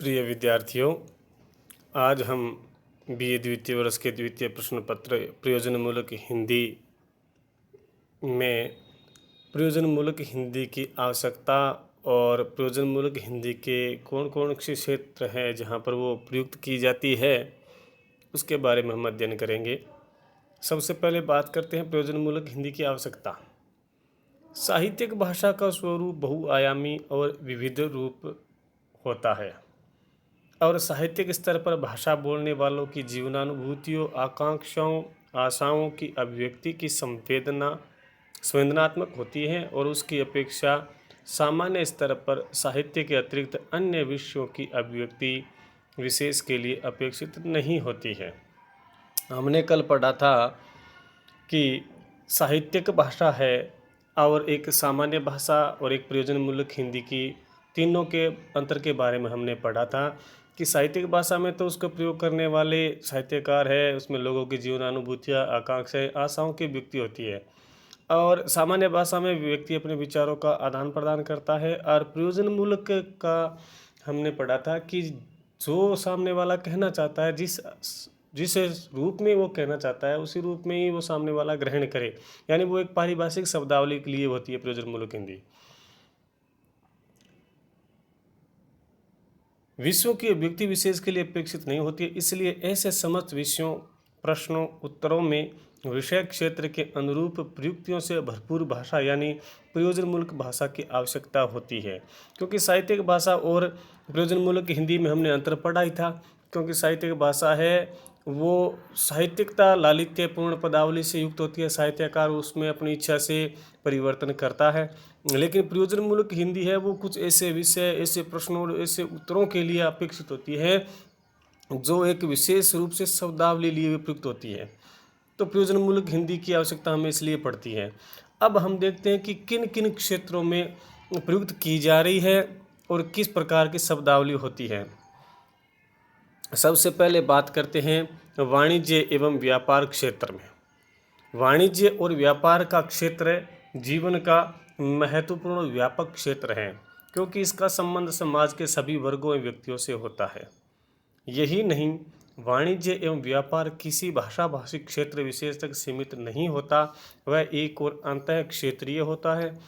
प्रिय विद्यार्थियों, आज हम बीए द्वितीय वर्ष के द्वितीय प्रश्न पत्र प्रयोजनमूलक हिंदी में प्रयोजनमूलक हिंदी की आवश्यकता और प्रयोजनमूलक हिंदी के कौन कौन से क्षेत्र हैं जहाँ पर वो प्रयुक्त की जाती है, उसके बारे में हम अध्ययन करेंगे। सबसे पहले बात करते हैं प्रयोजनमूलक हिंदी की आवश्यकता। साहित्यिक भाषा का स्वरूप बहुआयामी और विविध रूप होता है और साहित्यिक स्तर पर भाषा बोलने वालों की जीवनानुभूतियों, आकांक्षाओं, आशाओं की अभिव्यक्ति की संवेदनात्मक होती है और उसकी अपेक्षा सामान्य स्तर पर साहित्य के अतिरिक्त अन्य विषयों की अभिव्यक्ति विशेष के लिए अपेक्षित नहीं होती है। हमने कल पढ़ा था कि साहित्यिक भाषा है और एक सामान्य भाषा और एक प्रयोजनमूलक हिंदी की तीनों के अंतर के बारे में हमने पढ़ा था कि साहित्यिक भाषा में तो उसका प्रयोग करने वाले साहित्यकार है, उसमें लोगों की जीवनानुभूतियाँ, आकांक्षाएं, आशाओं की व्यक्ति होती है और सामान्य भाषा में व्यक्ति अपने विचारों का आदान प्रदान करता है। और प्रयोजनमूलक का हमने पढ़ा था कि जो सामने वाला कहना चाहता है, जिस रूप में वो कहना चाहता है उसी रूप में ही वो सामने वाला ग्रहण करे, यानी वो एक पारिभाषिक शब्दावली के लिए होती है प्रयोजनमूलक हिंदी। विषयों की अभिव्यक्ति विशेष के लिए अपेक्षित नहीं होती है, इसलिए ऐसे समस्त विषयों, प्रश्नों, उत्तरों में विषय क्षेत्र के अनुरूप प्रयुक्तियों से भरपूर भाषा यानी प्रयोजनमूलक भाषा की आवश्यकता होती है। क्योंकि साहित्यिक भाषा और प्रयोजनमूलक हिंदी में हमने अंतर पढ़ा ही था, क्योंकि साहित्यिक भाषा है वो साहित्यिकता लालित्यपूर्ण पदावली से युक्त होती है, साहित्यकार उसमें अपनी इच्छा से परिवर्तन करता है। लेकिन प्रयोजनमूलक हिंदी है वो कुछ ऐसे विषय, ऐसे प्रश्नों, ऐसे उत्तरों के लिए अपेक्षित होती है जो एक विशेष रूप से शब्दावली लिए प्रयुक्त होती है। तो प्रयोजनमूलक हिंदी की आवश्यकता हमें इसलिए पड़ती है। अब हम देखते हैं कि किन किन क्षेत्रों में प्रयुक्त की जा रही है और किस प्रकार की शब्दावली होती है। सबसे पहले बात करते हैं वाणिज्य एवं व्यापार क्षेत्र में। वाणिज्य और व्यापार का क्षेत्र जीवन का महत्वपूर्ण व्यापक क्षेत्र है, क्योंकि इसका संबंध समाज के सभी वर्गों एवं व्यक्तियों से होता है। यही नहीं, वाणिज्य एवं व्यापार किसी भाषिक क्षेत्र विशेष तक सीमित नहीं होता, वह एक और अंतः क्षेत्रीय होता है,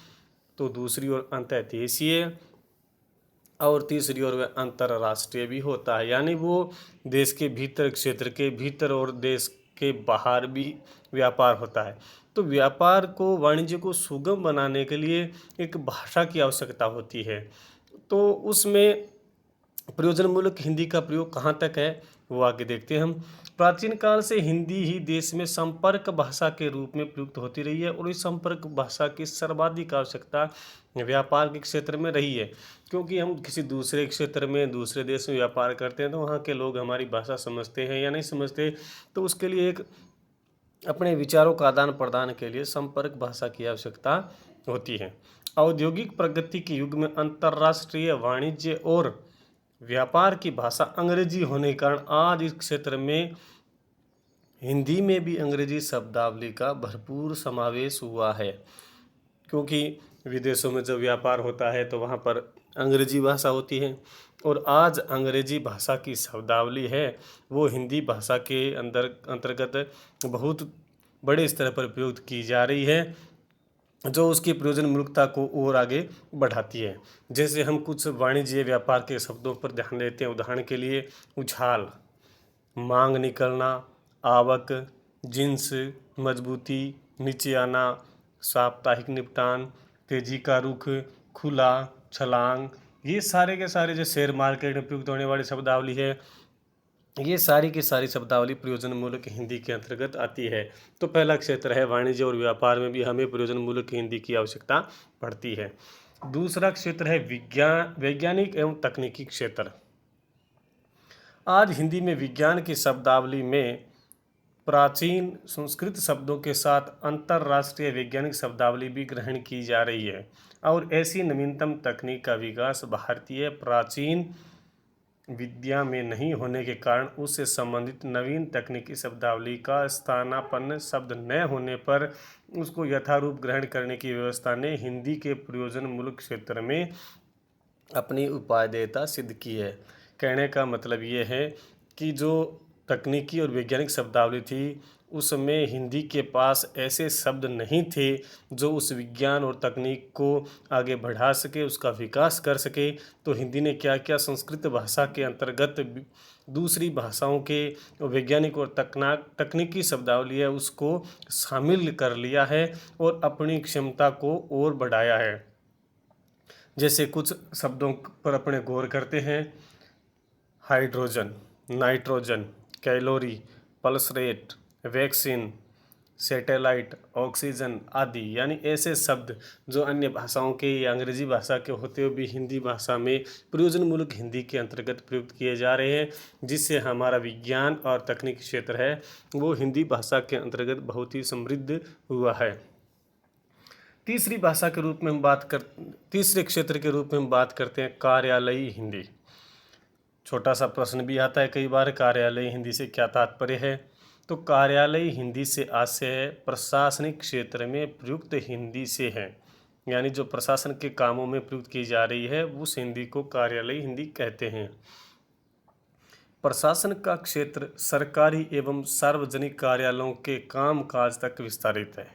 तो दूसरी ओर अंतर्देशीय और तीसरी ओर वह अंतर्राष्ट्रीय भी होता है, यानी वो देश के भीतर, क्षेत्र के भीतर और देश के बाहर भी व्यापार होता है। तो व्यापार को, वाणिज्य को सुगम बनाने के लिए एक भाषा की आवश्यकता होती है। तो उसमें प्रयोजनमूलक हिंदी का प्रयोग कहाँ तक है वो आगे देखते हैं हम। प्राचीन काल से हिंदी ही देश में संपर्क भाषा के रूप में प्रयुक्त होती रही है और इस संपर्क भाषा की सर्वाधिक आवश्यकता व्यापार के क्षेत्र में रही है, क्योंकि हम किसी दूसरे क्षेत्र में, दूसरे देश में व्यापार करते हैं तो वहाँ के लोग हमारी भाषा समझते हैं या नहीं समझते, तो उसके लिए एक अपने विचारों का आदान प्रदान के लिए संपर्क भाषा की आवश्यकता होती है। औद्योगिक प्रगति के युग में अंतर्राष्ट्रीय वाणिज्य और व्यापार की भाषा अंग्रेजी होने के कारण आज इस क्षेत्र में हिंदी में भी अंग्रेजी शब्दावली का भरपूर समावेश हुआ है, क्योंकि विदेशों में जब व्यापार होता है तो वहाँ पर अंग्रेजी भाषा होती है और आज अंग्रेजी भाषा की शब्दावली है वो हिंदी भाषा के अंतर्गत बहुत बड़े स्तर पर प्रयोग की जा रही है, जो उसकी प्रयोजनमूलकता को और आगे बढ़ाती है। जैसे हम कुछ वाणिज्य व्यापार के शब्दों पर ध्यान देते हैं, उदाहरण के लिए उछाल, मांग निकलना, आवक, जिन्स, मजबूती, नीचे आना, साप्ताहिक निपटान, तेजी का रुख, खुला, छलांग, ये सारे के सारे जो शेयर मार्केट में प्रयुक्त होने वाली शब्दावली है, ये सारी की सारी शब्दावली प्रयोजनमूलक हिंदी के अंतर्गत आती है। तो पहला क्षेत्र है वाणिज्य और व्यापार में भी हमें प्रयोजनमूलक हिंदी की आवश्यकता पड़ती है। दूसरा क्षेत्र है वैज्ञानिक एवं तकनीकी क्षेत्र। आज हिंदी में विज्ञान की शब्दावली में प्राचीन संस्कृत शब्दों के साथ अंतर्राष्ट्रीय वैज्ञानिक शब्दावली भी ग्रहण की जा रही है और ऐसी नवीनतम तकनीक का विकास भारतीय प्राचीन विद्या में नहीं होने के कारण उससे संबंधित नवीन तकनीकी शब्दावली का स्थानापन्न शब्द न होने पर उसको यथारूप ग्रहण करने की व्यवस्था ने हिंदी के प्रयोजनमूलक क्षेत्र में अपनी उपादेयता सिद्ध की है। कहने का मतलब ये है कि जो तकनीकी और वैज्ञानिक शब्दावली थी उसमें हिंदी के पास ऐसे शब्द नहीं थे जो उस विज्ञान और तकनीक को आगे बढ़ा सके, उसका विकास कर सके। तो हिंदी ने क्या किया, संस्कृत भाषा के अंतर्गत दूसरी भाषाओं के वैज्ञानिक और तकनीकी शब्दावली है उसको शामिल कर लिया है और अपनी क्षमता को और बढ़ाया है। जैसे कुछ शब्दों पर अपने गौर करते हैं। Hydrogen, nitrogen, calorie, pulse rate, vaccine, satellite, oxygen आदि, यानी ऐसे शब्द जो अन्य भाषाओं के या अंग्रेजी भाषा के होते हुए भी हिंदी भाषा में प्रयोजनमूलक हिंदी के अंतर्गत प्रयुक्त किए जा रहे हैं, जिससे हमारा विज्ञान और तकनीकी क्षेत्र है वो हिंदी भाषा के अंतर्गत बहुत ही समृद्ध हुआ है। तीसरी भाषा के रूप में हम तीसरे क्षेत्र के रूप में हम बात करते हैं कार्यालयी हिंदी। छोटा सा प्रश्न भी आता है कई बार, कार्यालयी हिंदी से क्या तात्पर्य है। तो कार्यालयी हिंदी से आशय है प्रशासनिक क्षेत्र में प्रयुक्त हिंदी से है, यानी जो प्रशासन के कामों में प्रयुक्त की जा रही है उस हिंदी को कार्यालयी हिंदी कहते हैं। प्रशासन का क्षेत्र सरकारी एवं सार्वजनिक कार्यालयों के काम काज तक विस्तारित है,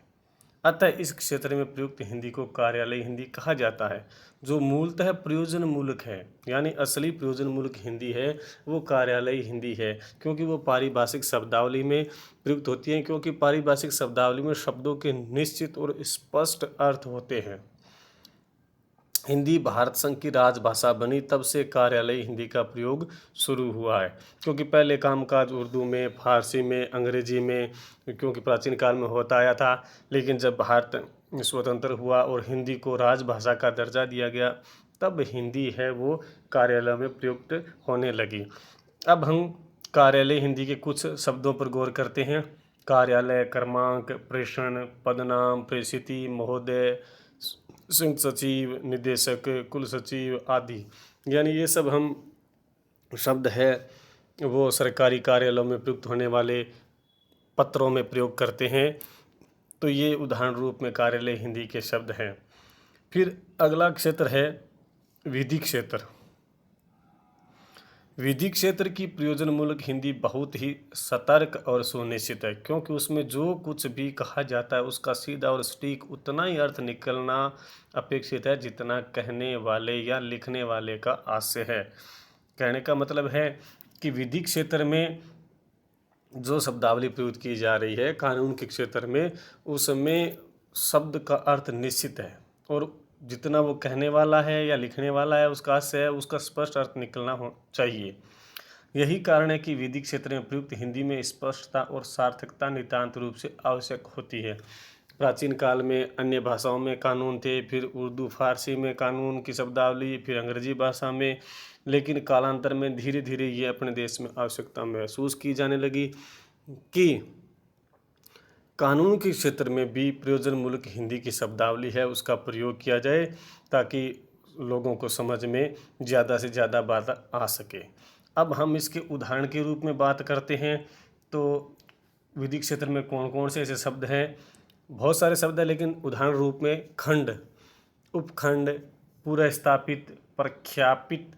अतः इस क्षेत्र में प्रयुक्त हिंदी को कार्यालयी हिंदी कहा जाता है। जो मूलतः प्रयोजन मूलक है, यानी असली प्रयोजन मूलक हिंदी है वो कार्यालयी हिंदी है, क्योंकि वो पारिभाषिक शब्दावली में प्रयुक्त होती है, क्योंकि पारिभाषिक शब्दावली में शब्दों के निश्चित और स्पष्ट अर्थ होते हैं। हिंदी भारत संघ की राजभाषा बनी तब से कार्यालयी हिंदी का प्रयोग शुरू हुआ है, क्योंकि पहले कामकाज उर्दू में, फारसी में, अंग्रेजी में, क्योंकि प्राचीन काल में होता आया था। लेकिन जब भारत स्वतंत्र हुआ और हिंदी को राजभाषा का दर्जा दिया गया तब हिंदी है वो कार्यालय में प्रयुक्त होने लगी। अब हम कार्यालय हिंदी के कुछ शब्दों पर गौर करते हैं। कार्यालय, क्रमांक, प्रेषण, पदनाम, प्रेषिती, महोदय, संयुक्त सचिव, निदेशक, कुल सचिव आदि, यानी ये सब हम शब्द है वो सरकारी कार्यालयों में प्रयुक्त होने वाले पत्रों में प्रयोग करते हैं। तो ये उदाहरण रूप में कार्यालय हिंदी के शब्द हैं। फिर अगला क्षेत्र है विधि क्षेत्र। विधि क्षेत्र की प्रयोजनमूलक हिंदी बहुत ही सतर्क और सुनिश्चित है, क्योंकि उसमें जो कुछ भी कहा जाता है उसका सीधा और सटीक उतना ही अर्थ निकलना अपेक्षित है जितना कहने वाले या लिखने वाले का आशय है। कहने का मतलब है कि विधि क्षेत्र में जो शब्दावली प्रयुक्त की जा रही है कानून के क्षेत्र में, उसमें शब्द का अर्थ निश्चित है और जितना वो कहने वाला है या लिखने वाला है उसका आशय है उसका स्पष्ट अर्थ निकलना हो चाहिए। यही कारण है कि विधि क्षेत्र में प्रयुक्त हिंदी में स्पष्टता और सार्थकता नितांत रूप से आवश्यक होती है। प्राचीन काल में अन्य भाषाओं में कानून थे, फिर उर्दू फारसी में कानून की शब्दावली, फिर अंग्रेजी भाषा में, लेकिन कालांतर में धीरे धीरे ये अपने देश में आवश्यकता महसूस की जाने लगी कि कानून के क्षेत्र में भी प्रयोजनमूलक हिंदी की शब्दावली है उसका प्रयोग किया जाए, ताकि लोगों को समझ में ज़्यादा से ज़्यादा बात आ सके। अब हम इसके उदाहरण के रूप में बात करते हैं। तो विधि क्षेत्र में कौन कौन से ऐसे शब्द हैं, बहुत सारे शब्द हैं, लेकिन उदाहरण रूप में खंड, उपखंड, पुरस्थापित, प्रख्यापित,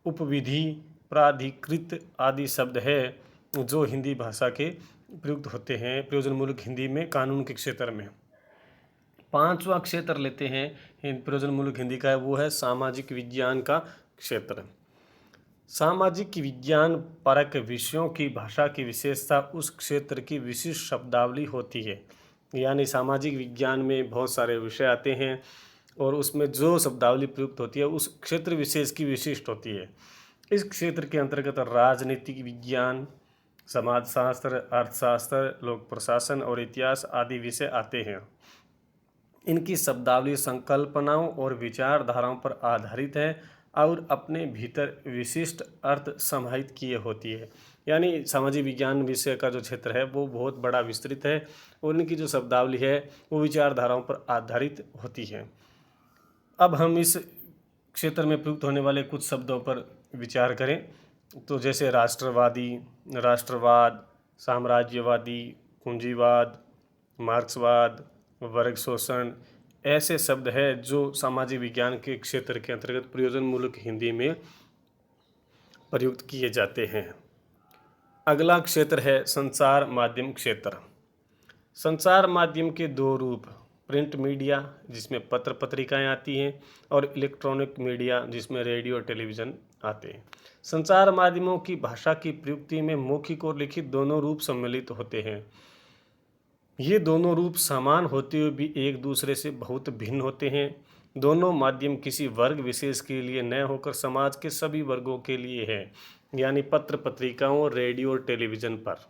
उपविधि, प्राधिकृत आदि शब्द है जो हिंदी भाषा के प्रयुक्त होते हैं प्रयोजनमूलक हिंदी में कानून के क्षेत्र में। पांचवा क्षेत्र लेते हैं प्रयोजनमूलक हिंदी का, वो है सामाजिक विज्ञान का क्षेत्र। सामाजिक विज्ञान परक विषयों की भाषा की विशेषता उस क्षेत्र की विशिष्ट शब्दावली होती है, यानी सामाजिक विज्ञान में बहुत सारे विषय आते हैं और उसमें जो शब्दावली प्रयुक्त होती है उस क्षेत्र विशेष की विशिष्ट होती है। इस क्षेत्र के अंतर्गत राजनीतिक विज्ञान, समाजशास्त्र, अर्थशास्त्र, लोक प्रशासन और इतिहास आदि विषय आते हैं। इनकी शब्दावली संकल्पनाओं और विचारधाराओं पर आधारित है और अपने भीतर विशिष्ट अर्थ समाहित किए होती है। यानी सामाजिक विज्ञान विषय का जो क्षेत्र है वो बहुत बड़ा विस्तृत है और इनकी जो शब्दावली है वो विचारधाराओं पर आधारित होती है। अब हम इस क्षेत्र में प्रयुक्त होने वाले कुछ शब्दों पर विचार करें। तो जैसे राष्ट्रवादी, राष्ट्रवाद, साम्राज्यवादी, पूंजीवाद, मार्क्सवाद, वर्ग शोषण, ऐसे शब्द हैं जो सामाजिक विज्ञान के क्षेत्र के अंतर्गत प्रयोजनमूलक हिंदी में प्रयुक्त किए जाते हैं। अगला क्षेत्र है संचार माध्यम क्षेत्र। संचार माध्यम के दो रूप, प्रिंट मीडिया जिसमें पत्र पत्रिकाएं आती हैं और इलेक्ट्रॉनिक मीडिया जिसमें रेडियो टेलीविज़न आते हैं। संचार माध्यमों की भाषा की प्रयुक्ति में मौखिक और लिखित दोनों रूप सम्मिलित होते हैं। ये दोनों रूप समान होते हुए भी एक दूसरे से बहुत भिन्न होते हैं। दोनों माध्यम किसी वर्ग विशेष के लिए न होकर समाज के सभी वर्गों के लिए है, यानी पत्र पत्रिकाओं, रेडियो और टेलीविज़न पर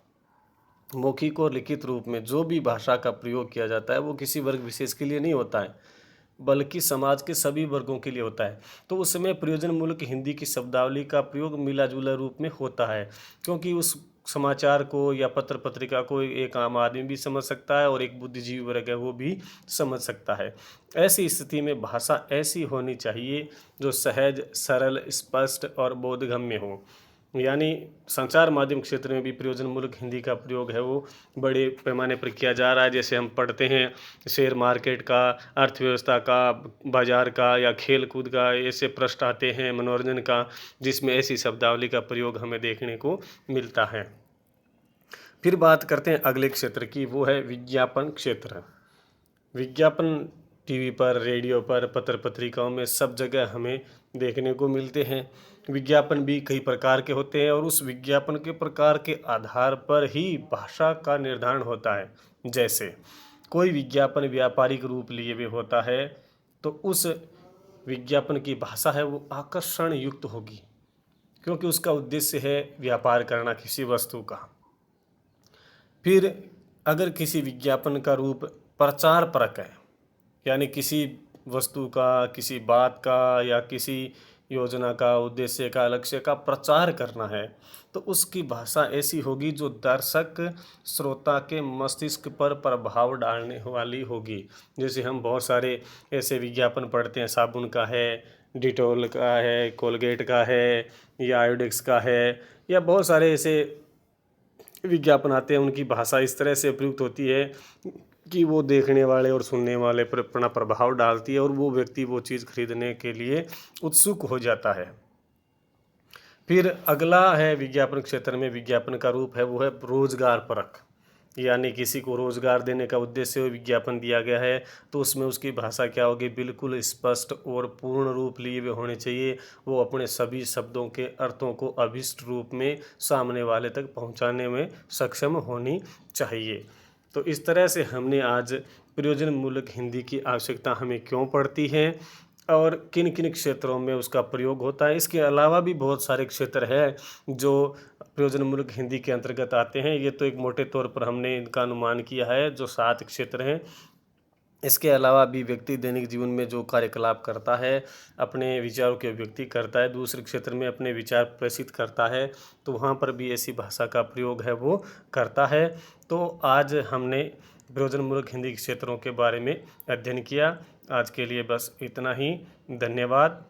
मौखिक और लिखित रूप में जो भी भाषा का प्रयोग किया जाता है वो किसी वर्ग विशेष के लिए नहीं होता है, बल्कि समाज के सभी वर्गों के लिए होता है। तो उस समय प्रयोजनमूलक हिंदी की शब्दावली का प्रयोग मिला जुला रूप में होता है, क्योंकि उस समाचार को या पत्र पत्रिका को एक आम आदमी भी समझ सकता है और एक बुद्धिजीवी वर्ग है वो भी समझ सकता है। ऐसी स्थिति में भाषा ऐसी होनी चाहिए जो सहज, सरल, स्पष्ट और बोधगम्य हो। यानी संचार माध्यम क्षेत्र में भी प्रयोजनमूलक हिंदी का प्रयोग है वो बड़े पैमाने पर किया जा रहा है। जैसे हम पढ़ते हैं शेयर मार्केट का, अर्थव्यवस्था का, बाजार का या खेल कूद का, ऐसे प्रश्न आते हैं मनोरंजन का, जिसमें ऐसी शब्दावली का प्रयोग हमें देखने को मिलता है। फिर बात करते हैं अगले क्षेत्र की, वो है विज्ञापन क्षेत्र। विज्ञापन टीवी पर, रेडियो पर, पत्र पत्रिकाओं में सब जगह हमें देखने को मिलते हैं। विज्ञापन भी कई प्रकार के होते हैं और उस विज्ञापन के प्रकार के आधार पर ही भाषा का निर्धारण होता है। जैसे कोई विज्ञापन व्यापारिक रूप लिए हुए होता है तो उस विज्ञापन की भाषा है वो आकर्षण युक्त होगी, क्योंकि उसका उद्देश्य है व्यापार करना किसी वस्तु का। फिर अगर किसी विज्ञापन का रूप प्रचार परक है, यानी किसी वस्तु का, किसी बात का या किसी योजना का, उद्देश्य का, लक्ष्य का प्रचार करना है, तो उसकी भाषा ऐसी होगी जो दर्शक श्रोता के मस्तिष्क पर प्रभाव डालने वाली होगी। जैसे हम बहुत सारे ऐसे विज्ञापन पढ़ते हैं, साबुन का है, डिटॉल का है, कोलगेट का है या आयोडेक्स का है, या बहुत सारे ऐसे विज्ञापन आते हैं। उनकी भाषा इस तरह से प्रयुक्त होती है कि वो देखने वाले और सुनने वाले पर अपना प्रभाव डालती है और वो व्यक्ति वो चीज़ खरीदने के लिए उत्सुक हो जाता है। फिर अगला है विज्ञापन क्षेत्र में विज्ञापन का रूप है वो है रोजगार परक, यानी किसी को रोजगार देने का उद्देश्य विज्ञापन दिया गया है तो उसमें उसकी भाषा क्या होगी, बिल्कुल स्पष्ट और पूर्ण रूप लिए हुए होने चाहिए। वो अपने सभी शब्दों के अर्थों को अभिष्ट रूप में सामने वाले तक पहुंचाने में सक्षम होनी चाहिए। तो इस तरह से हमने आज प्रयोजनमूलक हिंदी की आवश्यकता हमें क्यों पड़ती है और किन किन क्षेत्रों में उसका प्रयोग होता है। इसके अलावा भी बहुत सारे क्षेत्र हैं जो प्रयोजनमूलक हिंदी के अंतर्गत आते हैं। ये तो एक मोटे तौर पर हमने इनका अनुमान किया है जो 7 क्षेत्र हैं। इसके अलावा भी व्यक्ति दैनिक जीवन में जो कार्यकलाप करता है, अपने विचारों की अभिव्यक्ति करता है, दूसरे क्षेत्र में अपने विचार प्रेषित करता है, तो वहाँ पर भी ऐसी भाषा का प्रयोग है वो करता है। तो आज हमने प्रयोजनमूलक हिंदी क्षेत्रों के बारे में अध्ययन किया। आज के लिए बस इतना ही। धन्यवाद।